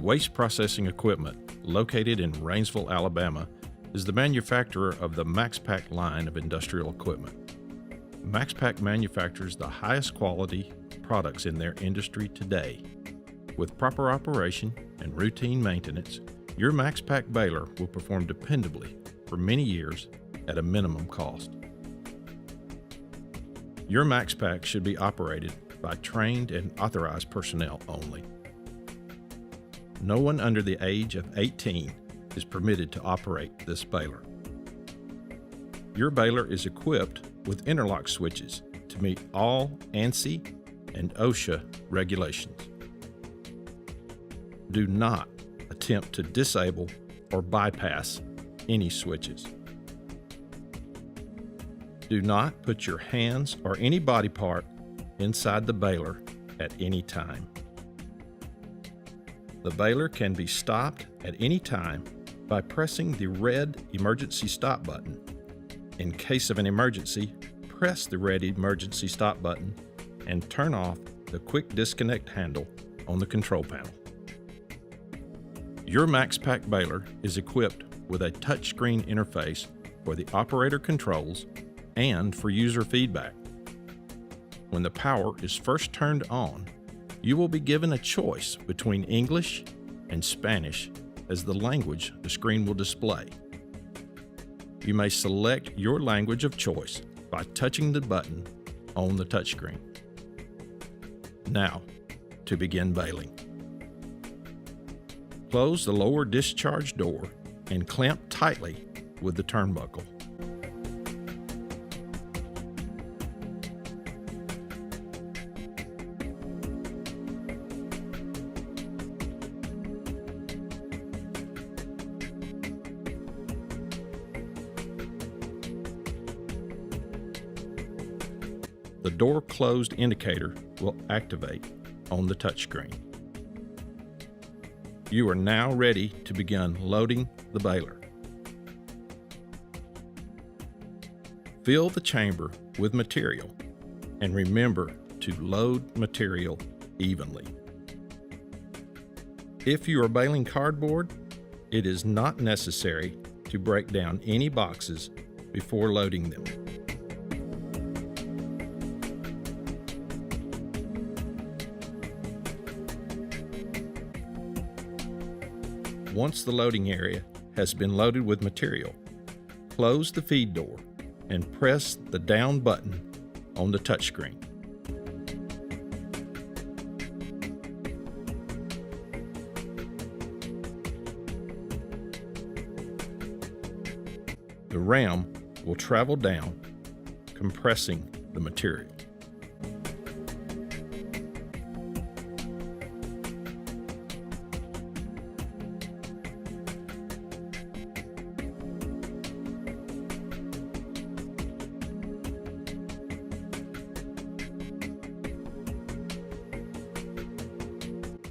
Waste Processing Equipment, located in Rainsville, Alabama, is the manufacturer of the Max-Pak line of industrial equipment. Max-Pak manufactures the highest quality products in their industry today. With proper operation and routine maintenance, your Max-Pak baler will perform dependably for many years at a minimum cost. Your Max-Pak should be operated by trained and authorized personnel only. No one under the age of 18 is permitted to operate this baler. Your baler is equipped with interlock switches to meet all ANSI and OSHA regulations. Do not attempt to disable or bypass any switches. Do not put your hands or any body part inside the baler at any time. The baler can be stopped at any time by pressing the red emergency stop button. In case of an emergency, press the red emergency stop button and turn off the quick disconnect handle on the control panel. Your Max-Pak baler is equipped with a touchscreen interface for the operator controls and for user feedback. When the power is first turned on, you will be given a choice between English and Spanish as the language the screen will display. You may select your language of choice by touching the button on the touchscreen. Now, to begin baling. Close the lower discharge door and clamp tightly with the turnbuckle. The door closed indicator will activate on the touchscreen. You are now ready to begin loading the baler. Fill the chamber with material and remember to load material evenly. If you are baling cardboard, it is not necessary to break down any boxes before loading them. Once the loading area has been loaded with material, close the feed door and press the down button on the touchscreen. The ram will travel down, compressing the material.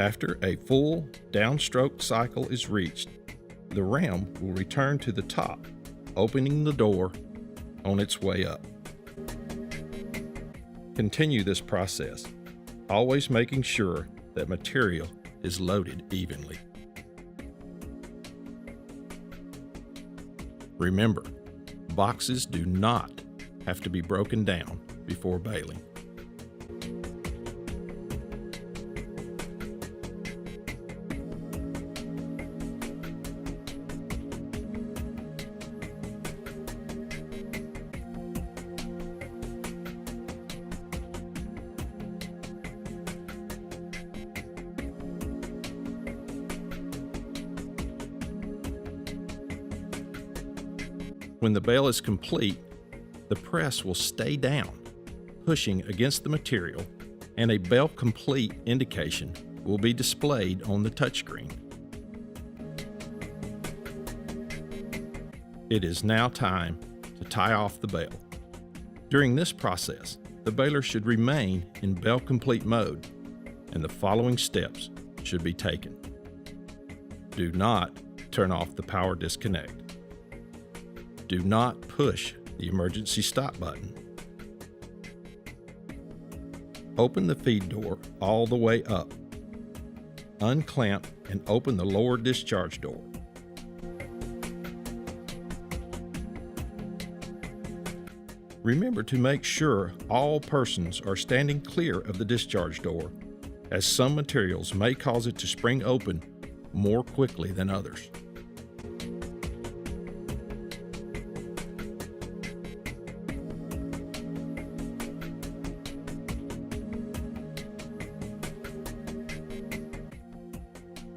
After a full downstroke cycle is reached, the ram will return to the top, opening the door on its way up. Continue this process, always making sure that material is loaded evenly. Remember, boxes do not have to be broken down before baling. When the bale is complete, the press will stay down, pushing against the material, and a bale complete indication will be displayed on the touchscreen. It is now time to tie off the bale. During this process, the baler should remain in bale complete mode, and the following steps should be taken. Do not turn off the power disconnect. Do not push the emergency stop button. Open the feed door all the way up. unclamp and open the lower discharge door. Remember to make sure all persons are standing clear of the discharge door, as some materials may cause it to spring open more quickly than others.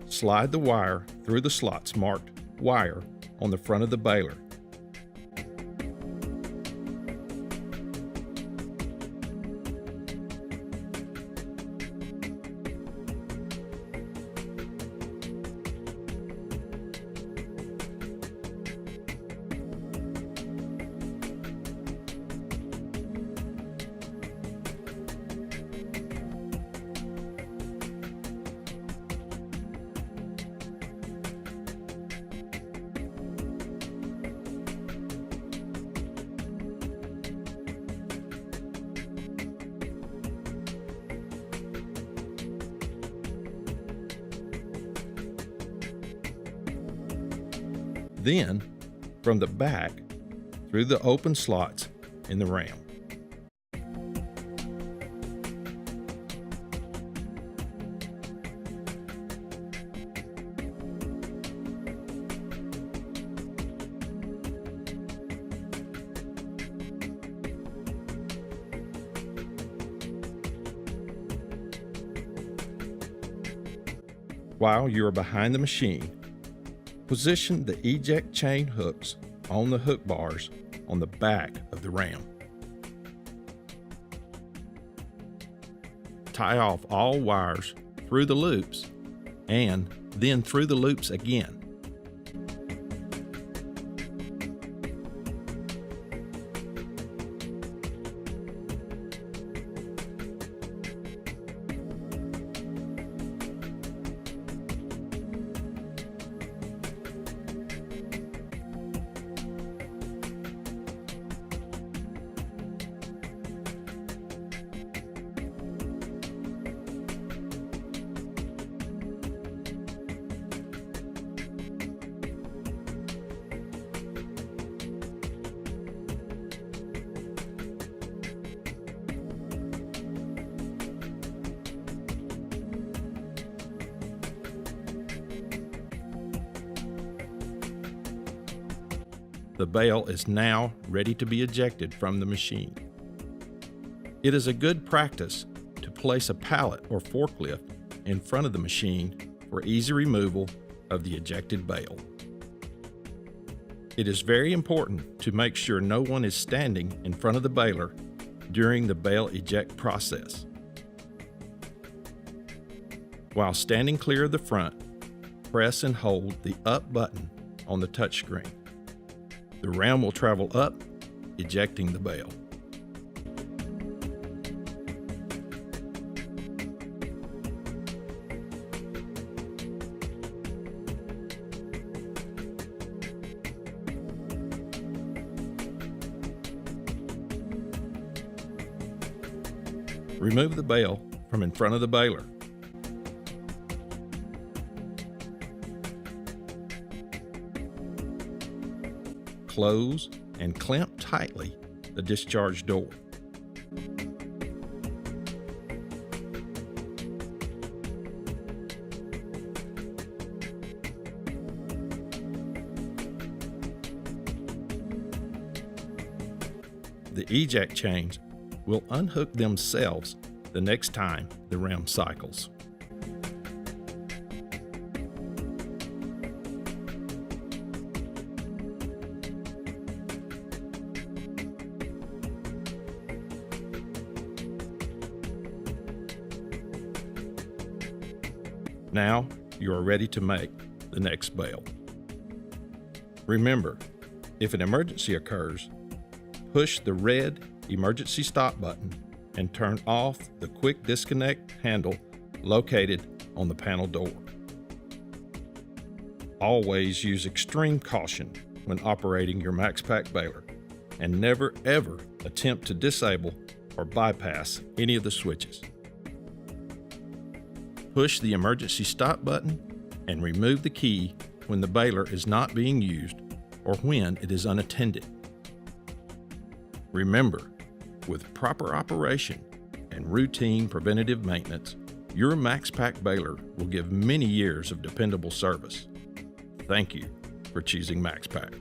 Slide the wire through the slots marked "Wire" on the front of the baler. Then, from the back, through the open slots in the ram. While you are behind the machine, position the eject chain hooks on the hook bars on the back of the ram. Tie off all wires through the loops and then through the loops again. The bale is now ready to be ejected from the machine. It is a good practice to place a pallet or forklift in front of the machine for easy removal of the ejected bale. It is very important to make sure no one is standing in front of the baler during the bale eject process. While standing clear of the front, press and hold the up button on the touchscreen. The ram will travel up, ejecting the bale. Remove the bale from in front of the baler. Close and clamp tightly the discharge door. The eject chains will unhook themselves the next time the ram cycles. Now you are ready to make the next bale. Remember, if an emergency occurs, push the red emergency stop button and turn off the quick disconnect handle located on the panel door. Always use extreme caution when operating your Max-Pak baler, and never ever attempt to disable or bypass any of the switches. Push the emergency stop button and remove the key when the baler is not being used or when it is unattended. Remember, with proper operation and routine preventative maintenance, your Max-Pak baler will give many years of dependable service. Thank you for choosing Max-Pak.